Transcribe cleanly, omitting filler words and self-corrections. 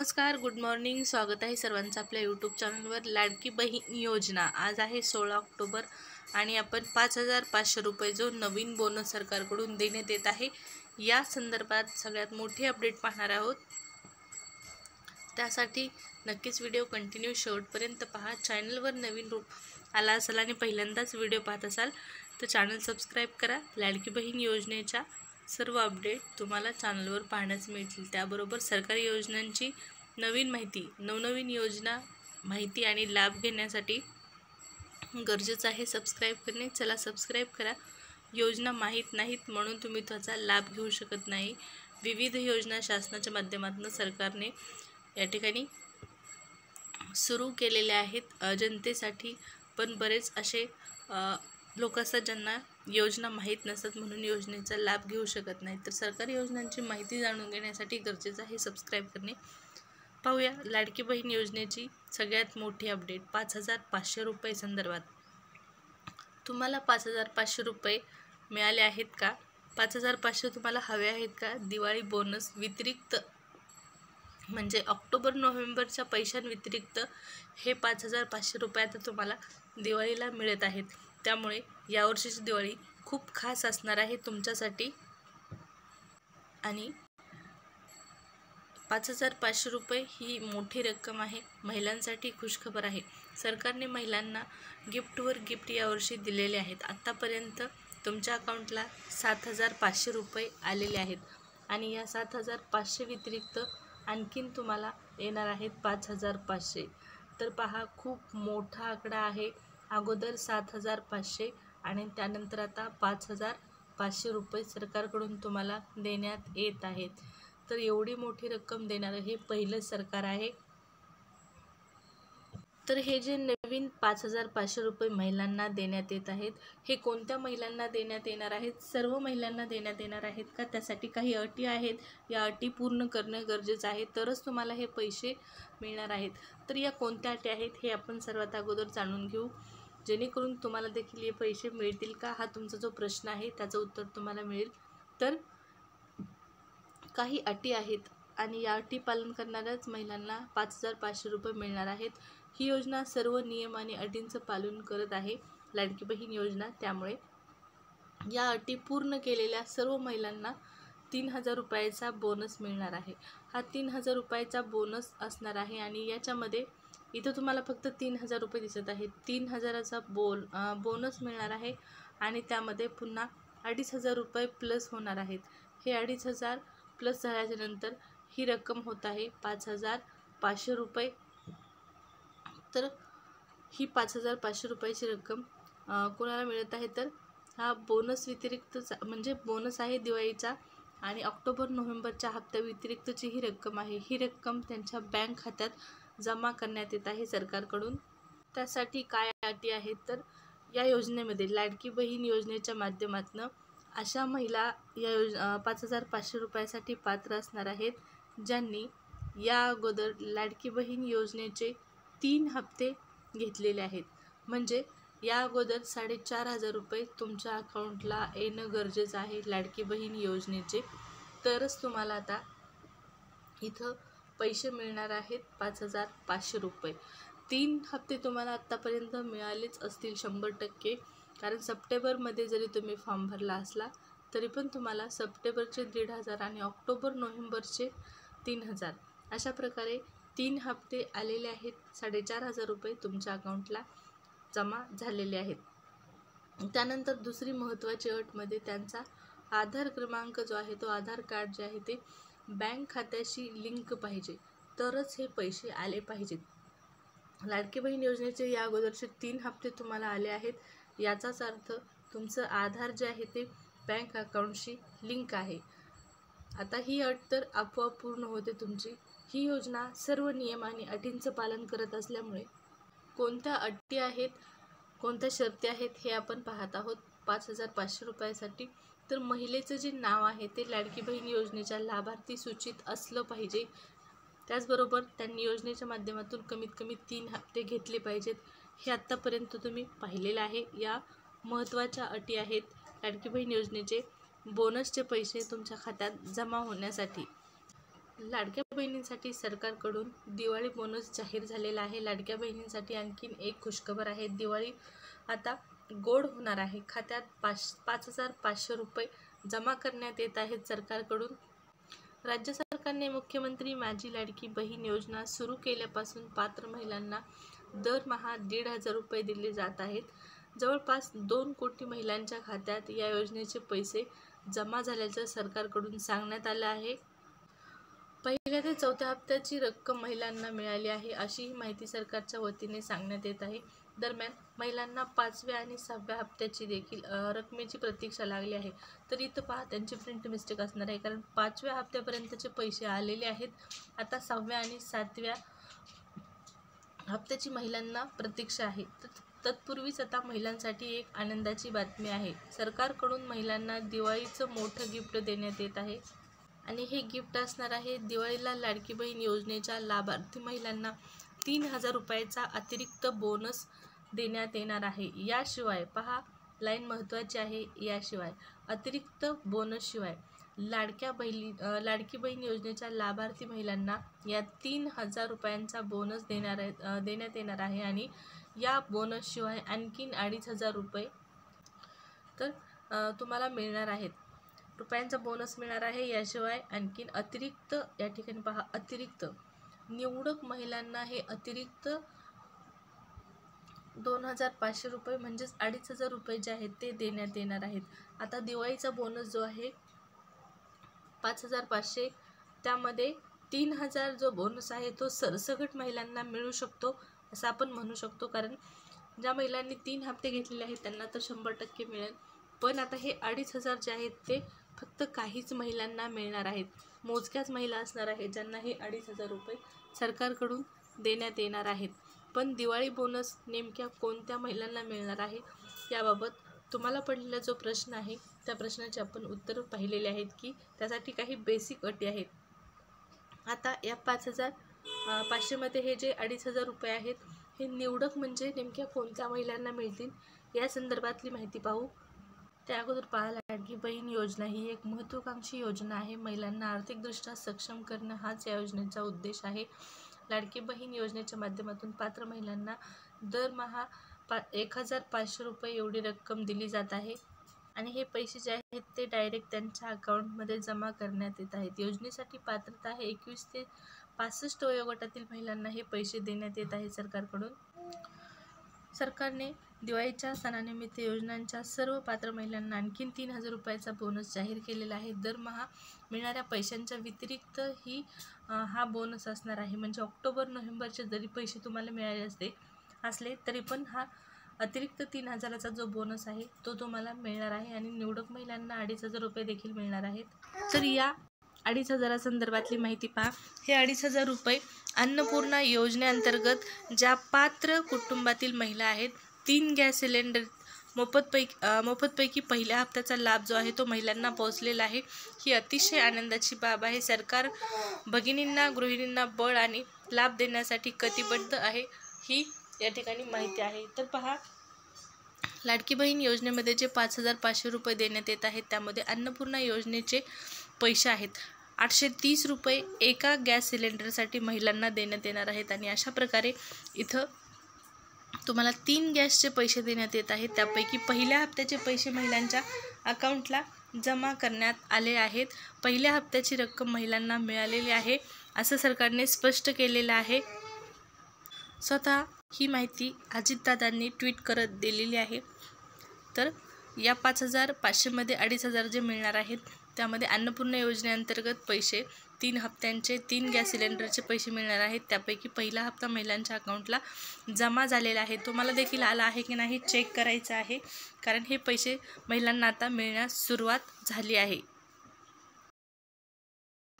नमस्कार, good morning. स्वागत आहे सर्वांचं आपल्या यूट्यूब चॅनलवर. लाडकी बहीण योजना आज आहे 16 ऑक्टोबर आणि आपण 5,500 रुपये जो नवीन बोनस सरकारकडून देण्यात येत आहे या संदर्भात सगळ्यात मोठी अपडेट पाहणार आहोत. त्यासाठी नक्कीच व्हिडिओ कंटिन्यू शेवटपर्यंत पहा. चॅनलवर नवीन आला असाल आणि पहिल्यांदाच व्हिडिओ पाहत असाल तर चॅनल सबस्क्राईब करा. लाडकी बहीण योजनेच्या सर्व अपडेट तुम्हाला चॅनलवर पाहण्यास मिळतील. त्याबरोबर सरकारी योजनांची नवीन माहिती, नवनवीन योजना माहिती आणि लाभ घेण्यासाठी गरजेचं आहे सबस्क्राईब करणे. चला सबस्क्राईब करा. योजना माहीत नाहीत म्हणून तुम्ही त्याचा लाभ घेऊ शकत नाही. विविध योजना शासनाच्या माध्यमातून सरकारने या ठिकाणी सुरू केलेल्या आहेत जनतेसाठी, पण बरेच असे लोक असतात ज्यांना योजना माहीत नसतात म्हणून योजनेचा लाभ घेऊ शकत नाही. तर सरकारी योजनांची माहिती जाणून घेण्यासाठी गरजेचं आहे सबस्क्राईब करणे. पाहूया लाडकी बहीण योजनेची सगळ्यात मोठी अपडेट 5,500 रुपये संदर्भात. तुम्हाला 5,500 रुपये मिळाले आहेत का? 5,500 तुम्हाला हवे आहेत का? दिवाळी बोनस व्यतिरिक्त म्हणजे ऑक्टोबर नोव्हेंबरच्या पैशांव्यतिरिक्त हे 5,500 रुपये आता तुम्हाला दिवाळीला मिळत आहेत. त्यामुळे यावर्षीची दिवाळी खूप खास असणार आहे तुमच्यासाठी. आणि 5,500 रुपये ही मोठी रक्कम आहे. महिलांसाठी खुशखबर आहे. सरकारने महिलांना गिफ्टवर गिफ्ट यावर्षी दिलेले आहेत. आत्तापर्यंत तुमच्या अकाउंटला 7,500 रुपये आलेले आहेत आणि या 7,500 व्यतिरिक्त आणखीन तुम्हाला येणार आहेत 5,500. तर पहा, खूप मोठा आकडा आहे. अगोदर 7,500 आणि त्यानंतर आता 5,500 रुपये सरकारकडून तुम्हाला देण्यात येत आहेत. तर एवढी मोठी रक्कम देणारं हे पहिलं सरकार आहे. तर हे जे नवीन 5,500 रुपये महिलांना देण्यात येत आहेत, हे कोणत्या महिलांना देण्यात येणार आहेत? सर्व महिलांना देण्यात येणार आहेत का? त्यासाठी काही अटी आहेत. या अटी पूर्ण करणं गरजेचं आहे, तरच तुम्हाला हे पैसे मिळणार आहेत. तर या कोणत्या अटी आहेत हे आपण सर्वात अगोदर जाणून घेऊ, जेणेकरून तुम्हाला देखील हे पैसे मिळतील का हा तुमचा जो प्रश्न आहे त्याचं उत्तर तुम्हाला मिळेल. तर काही अटी आहेत आणि या अटी पालन करणाऱ्याच महिलांना 5,500 रुपये मिळणार आहेत. ही योजना सर्व नियम आणि अटींचं पालन करत आहे, लाडकी बहीण योजना. त्यामुळे या अटी पूर्ण केलेल्या सर्व महिलांना 3,000 रुपयाचा बोनस मिळणार आहे. हा 3,000 रुपयाचा बोनस असणार आहे आणि याच्यामध्ये इथं तुम्हाला फक्त 3,000 रुपये दिसत आहेत. 3,000चा बोनस मिळणार आहे आणि त्यामध्ये पुन्हा 2,500 रुपये प्लस होणार आहेत. हे 2,500 प्लस झाल्याच्यानंतर ही रक्कम होत आहे 5,500 रुपये. तर ही 5,500 रुपयाची रक्कम कोणाला मिळत आहे? तर हा बोनस व्यतिरिक्तचा म्हणजे बोनस आहे दिवाळीचा आणि ऑक्टोबर नोव्हेंबरच्या हप्त्या व्यतिरिक्तची ही रक्कम आहे. ही रक्कम त्यांच्या बँक खात्यात जमा करण्यात येत आहे सरकारकडून. त्यासाठी काय अटी आहेत? तर या योजनेमध्ये लाडकी बहीण योजनेच्या माध्यमातून अशा महिला या 5,500 रुपयासाठी पात्र असणार आहेत ज्यांनी या अगोदर लाडकी बहीण योजनेचे 3 हप्ते घेतलेले आहेत. म्हणजे या अगोदर 4,500 रुपये तुमच्या अकाउंटला येणं गरजेचं आहे लाडकी बहीण योजनेचे, तरच तुम्हाला आता इथं पैसे मिळणार आहेत 5,500 रुपये. 3 हप्ते तुम्हाला आत्तापर्यंत मिळालेच असतील 100%, कारण सप्टेंबरमध्ये जरी तुम्ही फॉर्म भरला असला तरी पण तुम्हाला सप्टेंबरचे 1,500 आणि ऑक्टोबर नोव्हेंबरचे 3,000 अशा प्रकारे 3 हप्ते आलेले आहेत. 4,500 रुपये तुमच्या अकाउंटला जमा झालेले आहेत. त्यानंतर दुसरी महत्त्वाची अटमध्ये त्यांचा आधार क्रमांक जो आहे, तो आधार कार्ड जे आहे ते बँक खात्याशी लिंक पाहिजे, तरच हे पैसे आले पाहिजेत. लाडकी बहीण योजनेचे या अगोदरचे 3 हप्ते तुम्हाला आले आहेत, याचाच अर्थ तुमचं आधार जे आहे ते बँक अकाउंटशी लिंक आहे. आता ही अट तर आपोआप पूर्ण होते तुमची. ही योजना सर्व नियम आणि अटींचं पालन करत असल्यामुळे कोणत्या अटी आहेत, कोणत्या शर्ती आहेत हे आपण पाहत आहोत 5,500 रुपयासाठी. तर महिलेचं जे नाव आहे ते लाडकी बहीण योजनेच्या लाभार्थी सूचीत असलं पाहिजे. त्याचबरोबर त्यांनी योजनेच्या माध्यमातून कमीत कमी 3 हप्ते घेतले पाहिजेत. हे आत्तापर्यंत तुम्ही पाहिलेलं आहे. या महत्त्वाच्या अटी आहेत लाडकी बहीण योजनेचे बोनसचे पैसे तुमच्या खात्यात जमा होण्यासाठी. लाडक्या बहिणींसाठी सरकारकडून दिवाळी बोनस जाहीर झालेला आहे. लाडक्या बहिणींसाठी आणखीन एक खुशखबर आहे. दिवाळी आता गोड होणार आहे. खात्यात 5,500 रुपये जमा करण्यात येत आहेत सरकारकडून. राज्य सरकारने मुख्यमंत्री माझी लाडकी बहीण योजना सुरू केल्यापासून पात्र महिलांना दरमहा 1,500 रुपये दिले जात आहेत. जवळपास 2 कोटी महिलांच्या खात्यात या योजनेचे पैसे जमा झाल्याचं सरकारकडून सांगण्यात आलं आहे. पहिल्या ते चौथ्या हप्त्याची रक्कम महिलांना मिळाली आहे, अशी ही माहिती सरकारच्या वतीने सांगण्यात येत आहे. दरम्यान महिलांना 5व्या आणि 6व्या हप्त्याची देखील रकमेची प्रतीक्षा लागली आहे. तर इथं पहा, त्यांची प्रिंट मिस्टेक असणार आहे, कारण 5व्या हप्त्यापर्यंतचे पैसे आलेले आहेत. आता 6व्या आणि 7व्या हप्त्याची महिलांना प्रतीक्षा आहे. तत्पूर्वीच आता महिलांसाठी एक आनंदाची बातमी आहे. सरकारकडून महिलांना दिवाळीचं मोठं गिफ्ट देण्यात येत आहे आणि हे गिफ्ट असणार आहे दिवाळीला लाडकी बहीण योजनेच्या लाभार्थी महिलांना 3,000 रुपयाचा अतिरिक्त बोनस देण्यात येणार आहे. याशिवाय पहा, लाईन महत्त्वाची आहे, याशिवाय अतिरिक्त बोनसशिवाय लाडकी बहीण योजनेच्या लाभार्थी महिलांना या 3,000 रुपयांचा बोनस देण्यात येणार आहे आणि या बोनसशिवाय आणखीन 2,500 रुपये तर तुम्हाला मिळणार आहेत. रुपयांचा बोनस मिळणार आहे. याशिवाय आणखीन अतिरिक्त, या ठिकाणी पहा, अतिरिक्त निवडक महिलांना हे अतिरिक्त 2,500 रुपये म्हणजेच 2,500 रुपये जे आहेत ते देण्यात येणार आहेत. आता दिवाळीचा बोनस जो आहे 5,500, त्यामध्ये 3,000 जो बोनस आहे तो सरसकट महिलांना मिळू शकतो असं आपण म्हणू शकतो, कारण ज्या महिलांनी 3 हप्ते घेतलेले आहेत त्यांना तर 100% मिळेल. पण आता हे 2,500 जे आहेत ते फक्त काहीच महिलांना मिळणार आहेत. मोजक्याच महिला असणार आहेत ज्यांना हे 2,500 रुपये सरकारकडून देण्यात येणार आहेत. पण दिवाळी बोनस नेमक्या कोणत्या महिलांना मिळणार आहे याबाबत तुम्हाला पडलेला जो प्रश्न आहे त्या प्रश्नाचे आपण उत्तर पाहिलेले आहेत की त्यासाठी काही बेसिक अटी आहेत. आता या 5,500 मध्ये हे जे 2,500 रुपये आहेत हे निवडक म्हणजे नेमक्या कोणत्या महिलांना मिळतील या संदर्भातली माहिती पाहू. त्या अगोदर पहा, लाडकी बहीण योजना ही एक महत्त्वाकांक्षी योजना आहे. महिलांना आर्थिकदृष्ट्या सक्षम करणं हाच या योजनेचा उद्देश आहे. लाडकी बहीण योजनेच्या माध्यमातून पात्र महिलांना दरमहा 1,500 रुपये एवढी रक्कम दिली जात आहे आणि हे पैसे जे आहेत ते डायरेक्ट त्यांच्या अकाउंटमध्ये जमा करण्यात येत आहेत. योजनेसाठी पात्रता आहे 21 ते 65 वयोगटातील महिलांना हे पैसे देण्यात येत आहे सरकारकडून. सरकारने दिवाळीच्या सणानिमित्त योजनांच्या सर्व पात्र महिलांना आणखीन 3,000 रुपयाचा बोनस जाहीर केलेला आहे. दरमहा मिळणाऱ्या पैशांच्या व्यतिरिक्त हा बोनस असणार आहे. म्हणजे ऑक्टोबर नोव्हेंबरचे जरी पैसे तुम्हाला मिळाले असले तरी पण हा अतिरिक्त 3,000चा जो बोनस आहे तो तुम्हाला मिळणार आहे आणि निवडक महिलांना 2,500 रुपये देखील मिळणार आहेत. तर या 2,500 संदर्भातली माहिती पहा. हे 2,500 रुपये अन्नपूर्णा योजनेअंतर्गत ज्या पात्र कुटुंबातील महिला आहेत 3 गॅस सिलेंडर मोफतपैकी पहिल्या हप्त्याचा लाभ जो आहे तो महिलांना पोहोचलेला आहे. ही अतिशय आनंदाची बाब आहे. सरकार भगिनींना, गृहिणींना बळ आणि लाभ देण्यासाठी कटिबद्ध आहे, ही या ठिकाणी माहिती आहे. तर पहा, लाडकी बहीण योजनेमध्ये जे 5,500 रुपये देण्यात येत आहेत त्यामध्ये अन्नपूर्णा योजनेचे पैसे आहेत 830 रुपये एका गॅस सिलेंडरसाठी महिलांना देण्यात येणार आहेत. आणि अशा प्रकारे इथं तुम्हाला 3 गॅसचे पैसे देण्यात येत आहेत. त्यापैकी पहिल्या हप्त्याचे पैसे महिलांच्या अकाउंटला जमा करण्यात आले आहेत. पहिल्या हप्त्याची रक्कम महिलांना मिळालेली आहे असं सरकारने स्पष्ट केलेलं आहे. स्वतः ही माहिती अजितदादांनी ट्विट करत दिलेली आहे. तर या 5,500 मध्ये 2,500 जे मिळणार आहेत त्यामध्ये अन्नपूर्णा योजनेअंतर्गत पैसे 3 हप्त्यांचे 3 गॅस सिलेंडरचे पैसे मिळणार आहेत. त्यापैकी पहिला हप्ता महिलांच्या अकाउंटला जमा झालेला आहे. तुम्हाला देखील आला आहे की नाही चेक करायचं आहे, कारण हे पैसे महिलांना आता मिळण्यास सुरुवात झाली आहे.